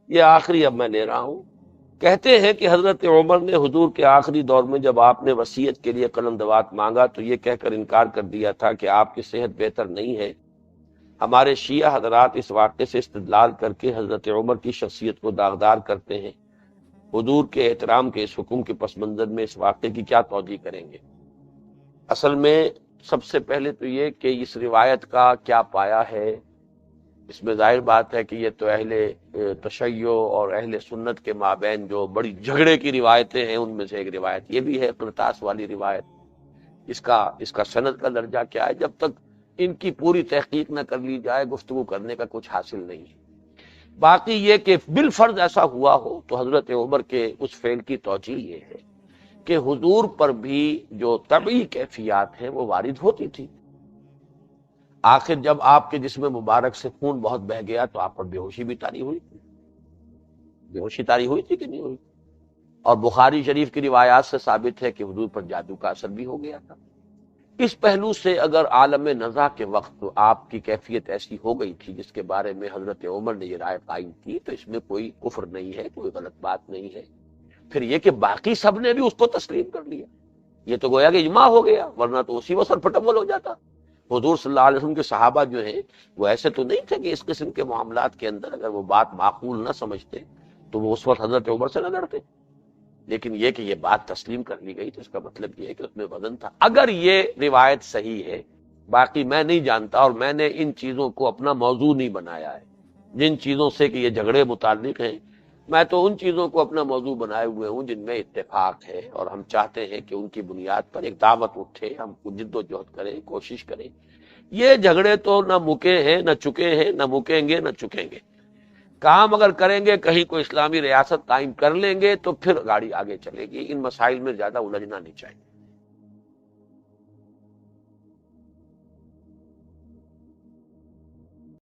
یہ آخری اب میں لے رہا ہوں۔ کہتے ہیں کہ حضرت عمر نے حضور کے آخری دور میں جب آپ نے وصیت کے لیے قلم دوات مانگا تو یہ کہہ کر انکار کر دیا تھا کہ آپ کی صحت بہتر نہیں ہے۔ ہمارے شیعہ حضرات اس واقعے سے استدلال کر کے حضرت عمر کی شخصیت کو داغدار کرتے ہیں۔ حضور کے احترام کے اس حکم کے پس منظر میں اس واقعے کی کیا توجیہ کریں گے؟ اصل میں سب سے پہلے تو یہ کہ اس روایت کا کیا پایا ہے۔ اس میں ظاہر بات ہے کہ یہ تو اہل تشیع اور اہل سنت کے مابین جو بڑی جھگڑے کی روایتیں ہیں ان میں سے ایک روایت یہ بھی ہے، قرطاس والی روایت۔ اس کا سند کا درجہ کیا ہے، جب تک ان کی پوری تحقیق نہ کر لی جائے گفتگو کرنے کا کچھ حاصل نہیں ہے۔ باقی یہ کہ بالفرض ایسا ہوا ہو تو حضرت عمر کے اس فعل کی توجیہ یہ ہے کہ حضور پر بھی جو طبعی کیفیات ہیں وہ وارد ہوتی تھی۔ آخر جب آپ کے جسم مبارک سے خون بہت بہہ گیا تو آپ پر بے ہوشی بھی طاری ہوئی تھی، بے ہوشی طاری ہوئی تھی کہ نہیں ہوئی؟ اور بخاری شریف کی روایات سے ثابت ہے کہ حضور پر جادو کا اثر بھی ہو گیا تھا۔ اس پہلو سے اگر عالم نزا کے وقت آپ کی کیفیت ایسی ہو گئی تھی جس کے بارے میں حضرت عمر نے یہ رائے قائم کی تو اس میں کوئی کفر نہیں ہے، کوئی غلط بات نہیں ہے۔ پھر یہ کہ باقی سب نے بھی اس کو تسلیم کر لیا، یہ تو گویا کہ اجماع ہو گیا، ورنہ تو اسی وقت پٹمول ہو جاتا۔ حضور صلی اللہ علیہ وسلم کے صحابہ جو ہیں وہ ایسے تو نہیں تھے کہ اس قسم کے معاملات کے اندر اگر وہ بات معقول نہ سمجھتے تو وہ اس وقت حضرت عمر سے نہ لڑتے، لیکن یہ کہ یہ بات تسلیم کر لی گئی تو اس کا مطلب یہ ہے کہ اس میں وزن تھا۔ اگر یہ روایت صحیح ہے، باقی میں نہیں جانتا اور میں نے ان چیزوں کو اپنا موضوع نہیں بنایا ہے، جن چیزوں سے کہ یہ جھگڑے متعلق ہیں میں تو ان چیزوں کو اپنا موضوع بنائے ہوئے ہوں جن میں اتفاق ہے، اور ہم چاہتے ہیں کہ ان کی بنیاد پر ایک دعوت اٹھے، ہم جد و جہد کریں، کوشش کریں۔ یہ جھگڑے تو نہ مکے ہیں نہ چکے ہیں، نہ مکیں گے نہ چکیں گے۔ کام اگر کریں گے، کہیں کوئی اسلامی ریاست قائم کر لیں گے تو پھر گاڑی آگے چلے گی۔ ان مسائل میں زیادہ الجھنا نہیں چاہیے۔